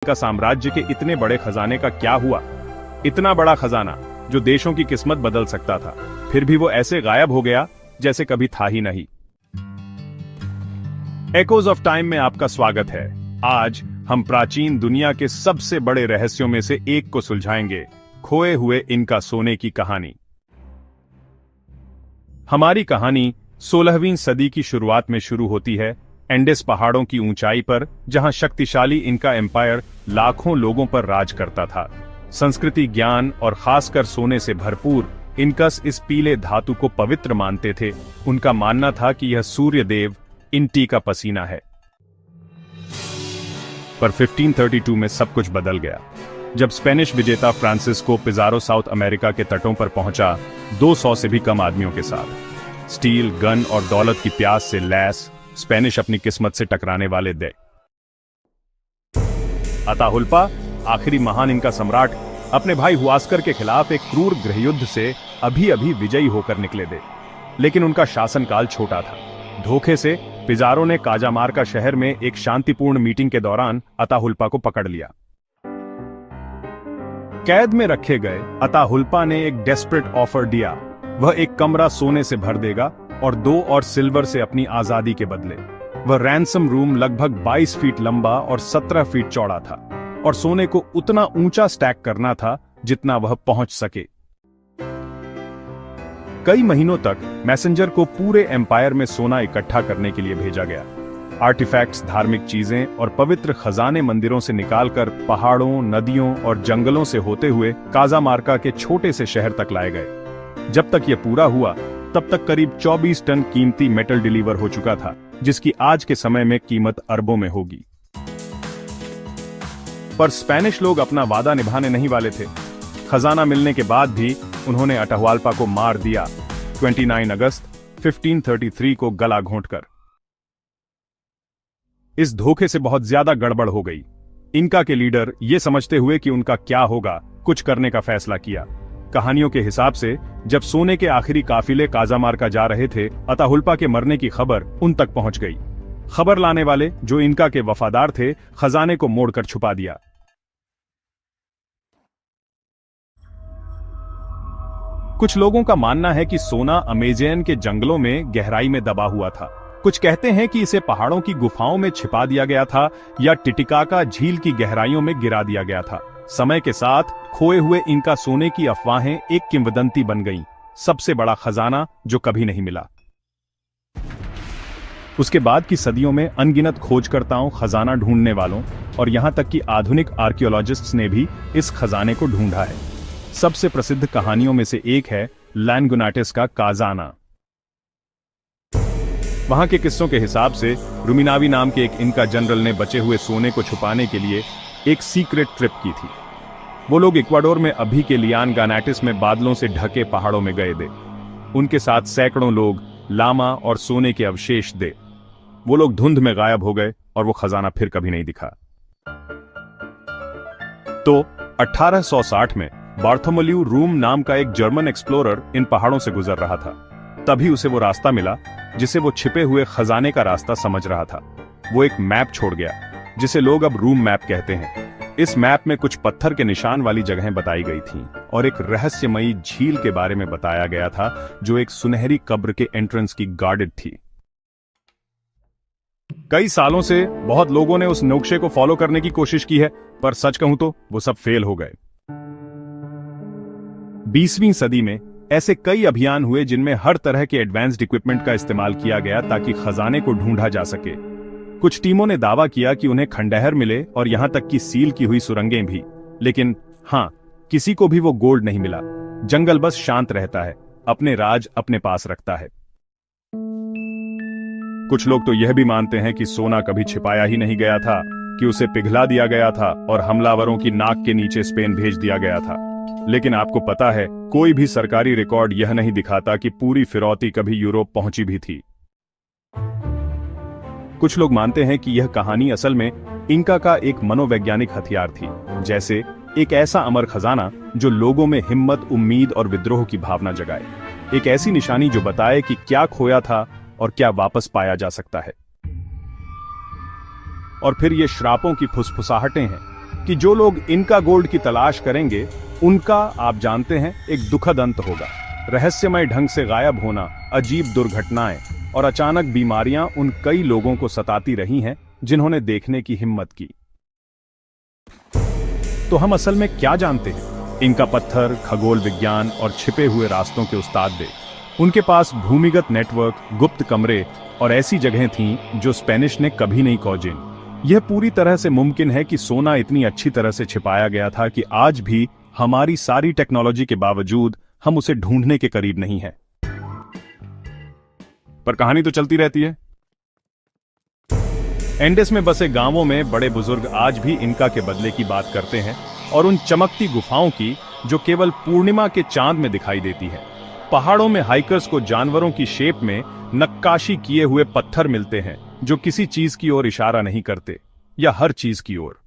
का साम्राज्य के इतने बड़े खजाने का क्या हुआ? इतना बड़ा खजाना जो देशों की किस्मत बदल सकता था, फिर भी वो ऐसे गायब हो गया जैसे कभी था ही नहीं। एकोज ऑफ टाइम में आपका स्वागत है। आज हम प्राचीन दुनिया के सबसे बड़े रहस्यों में से एक को सुलझाएंगे, खोए हुए इनका सोने की कहानी। हमारी कहानी 16वीं सदी की शुरुआत में शुरू होती है, एंडेस पहाड़ों की ऊंचाई पर, जहां शक्तिशाली इनका एम्पायर लाखों लोगों पर राज करता था। संस्कृति, ज्ञान और खासकर सोने से भरपूर इनकस इस पीले धातु को पवित्र मानते थे। उनका मानना था कि यह सूर्य देव इंटी का पसीना है। पर 1532 में सब कुछ बदल गया, जब स्पेनिश विजेता फ्रांसिस्को पिज़ारो साउथ अमेरिका के तटों पर पहुंचा 200 से भी कम आदमियों के साथ। स्टील, गन और दौलत की प्यास से लैस स्पेनिश अपनी किस्मत से टकराने वाले थे। अताहुल्पा, आखिरी महान इनका सम्राट, अपने भाई हुआस्कर के खिलाफ एक क्रूर गृहयुद्ध से अभी विजयी होकर निकले थे। लेकिन उनका शासनकाल छोटा था। धोखे से पिज़ारो ने काजामार्का शहर में एक शांतिपूर्ण मीटिंग के दौरान अताहुल्पा को पकड़ लिया। कैद में रखे गए अताहुल्पा ने एक डेस्परेट ऑफर दिया। वह एक कमरा सोने से भर देगा और 2 और सिल्वर से अपनी आजादी के बदले। वह रैंसम रूम लगभग 22 फीट लंबा और 17 फीट चौड़ा था, और सोने को उतना ऊंचा स्टैक करना था जितना वह पहुंच सके। कई महीनों तक मैसेंजर को पूरे एम्पायर में सोना इकट्ठा करने के लिए भेजा गया। आर्टिफैक्ट्स, धार्मिक चीजें और पवित्र खजाने मंदिरों से निकालकर पहाड़ों, नदियों और जंगलों से होते हुए काजामार्का के छोटे से शहर तक लाए गए। जब तक यह पूरा हुआ, तब तक करीब 24 टन कीमती मेटल डिलीवर हो चुका था, जिसकी आज के समय में कीमत अरबों में होगी। पर स्पेनिश लोग अपना वादा निभाने नहीं वाले थे। खजाना मिलने के बाद भी उन्होंने अताहुल्पा को मार दिया, 29 अगस्त 1533 को गला घोंटकर। इस धोखे से बहुत ज्यादा गड़बड़ हो गई। इनका के लीडर, ये समझते हुए कि उनका क्या होगा, कुछ करने का फैसला किया। कहानियों के हिसाब से जब सोने के आखिरी काफिले काजामार्का जा रहे थे, अताहुल्पा के मरने की खबर उन तक पहुंच गई। खबर लाने वाले, जो इनका के वफादार थे, खजाने को मोड़कर छुपा दिया। कुछ लोगों का मानना है कि सोना अमेज़न के जंगलों में गहराई में दबा हुआ था। कुछ कहते हैं कि इसे पहाड़ों की गुफाओं में छिपा दिया गया था या टिटिकाका झील की गहराइयों में गिरा दिया गया था। समय के साथ खोए हुए इनका सोने की अफवाहें एक किंवदंती बन गईं, सबसे बड़ा खजाना जो कभी नहीं मिला। उसके बाद की सदियों में अनगिनत खोजकर्ताओं, खजाना ढूंढने वालों और यहां तक कि आधुनिक आर्कियोलॉजिस्ट्स ने भी इस खजाने को ढूंढा है। सबसे प्रसिद्ध कहानियों में से एक है लैनगुनाटिस का काजाना। वहां के किस्सों के हिसाब से रुमिनावी नाम के एक इनका जनरल ने बचे हुए सोने को छुपाने के लिए एक सीक्रेट ट्रिप की थी। वो लोग इक्वाडोर में अभी के लियानगानाटिस में बादलों से ढके पहाड़ों में गए थे। उनके साथ सैकड़ों लोग, लामा और सोने के अवशेष थे। वो लोग धुंध में गायब हो गए और वो खजाना फिर कभी नहीं दिखा। तो 1860 में बार्थोलोम्यू रूम नाम का एक जर्मन एक्सप्लोरर इन पहाड़ों से गुजर रहा था। तभी उसे वो रास्ता मिला जिसे वो छिपे हुए खजाने का रास्ता समझ रहा था। वो एक मैप छोड़ गया, जिसे लोग अब रूम मैप कहते हैं। इस मैप में कुछ पत्थर के निशान वाली जगहें बताई गई थीं और एक रहस्यमयी झील के बारे में बताया गया था, जो एक सुनहरी कब्र के एंट्रेंस की गार्डेड थी। कई सालों से बहुत लोगों ने उस नक्शे को फॉलो करने की कोशिश की है, पर सच कहूं तो वो सब फेल हो गए। 20वीं सदी में ऐसे कई अभियान हुए जिनमें हर तरह के एडवांस्ड इक्विपमेंट का इस्तेमाल किया गया ताकि खजाने को ढूंढा जा सके। कुछ टीमों ने दावा किया कि उन्हें खंडहर मिले और यहां तक कि सील की हुई सुरंगें भी, लेकिन हां, किसी को भी वो गोल्ड नहीं मिला। जंगल बस शांत रहता है, अपने राज अपने पास रखता है। कुछ लोग तो यह भी मानते हैं कि सोना कभी छिपाया ही नहीं गया था, कि उसे पिघला दिया गया था और हमलावरों की नाक के नीचे स्पेन भेज दिया गया था। लेकिन आपको पता है, कोई भी सरकारी रिकॉर्ड यह नहीं दिखाता कि पूरी फिरौती कभी यूरोप पहुंची भी थी। कुछ लोग मानते हैं कि यह कहानी असल में इंका का एक मनोवैज्ञानिक हथियार थी, जैसे एक ऐसा अमर खजाना जो लोगों में हिम्मत, उम्मीद और विद्रोह की भावना जगाए। एक ऐसी निशानी जो बताए कि क्या खोया था और क्या वापस पाया जा सकता है। और फिर ये श्रापों की फुसफुसाहटें हैं। कि जो लोग इनका गोल्ड की तलाश करेंगे उनका, आप जानते हैं, एक दुखद अंत होगा। रहस्यमय ढंग से गायब होना, अजीब दुर्घटनाएं और अचानक बीमारियां उन कई लोगों को सताती रही हैं जिन्होंने देखने की हिम्मत की। तो हम असल में क्या जानते हैं? इनका पत्थर, खगोल विज्ञान और छिपे हुए रास्तों के उस्ताद थे। उनके पास भूमिगत नेटवर्क, गुप्त कमरे और ऐसी जगहें थीं जो स्पेनिश ने कभी नहीं खोजीं। यह पूरी तरह से मुमकिन है कि सोना इतनी अच्छी तरह से छिपाया गया था कि आज भी हमारी सारी टेक्नोलॉजी के बावजूद हम उसे ढूंढने के करीब नहीं हैं। पर कहानी तो चलती रहती है। एंडेस में बसे गांवों में बड़े बुजुर्ग आज भी इनका के बदले की बात करते हैं और उन चमकती गुफाओं की जो केवल पूर्णिमा के चांद में दिखाई देती है। पहाड़ों में हाइकर्स को जानवरों की शेप में नक्काशी किए हुए पत्थर मिलते हैं जो किसी चीज की ओर इशारा नहीं करते, या हर चीज की ओर।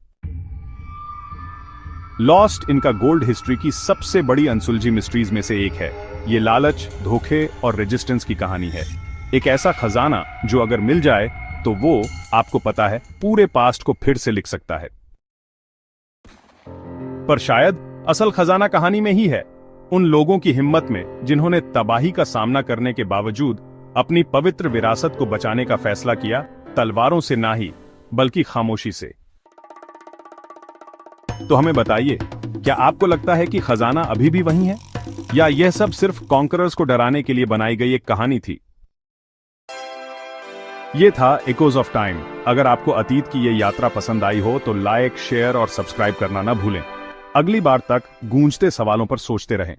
लॉस्ट इनका गोल्ड हिस्ट्री की सबसे बड़ी अनसुलझी मिस्ट्रीज में से एक है। ये लालच, धोखे और रेजिस्टेंस की कहानी है। एक ऐसा खजाना जो अगर मिल जाए तो वो, आपको पता है, पूरे पास्ट को फिर से लिख सकता है। पर शायद असल खजाना कहानी में ही है, उन लोगों की हिम्मत में जिन्होंने तबाही का सामना करने के बावजूद अपनी पवित्र विरासत को बचाने का फैसला किया, तलवारों से ना ही बल्कि खामोशी से। तो हमें बताइए, क्या आपको लगता है कि खजाना अभी भी वही है, या यह सब सिर्फ कॉन्करर्स को डराने के लिए बनाई गई एक कहानी थी? ये था इकोज ऑफ टाइम। अगर आपको अतीत की ये यात्रा पसंद आई हो तो लाइक, शेयर और सब्सक्राइब करना ना भूलें। अगली बार तक गूंजते सवालों पर सोचते रहें।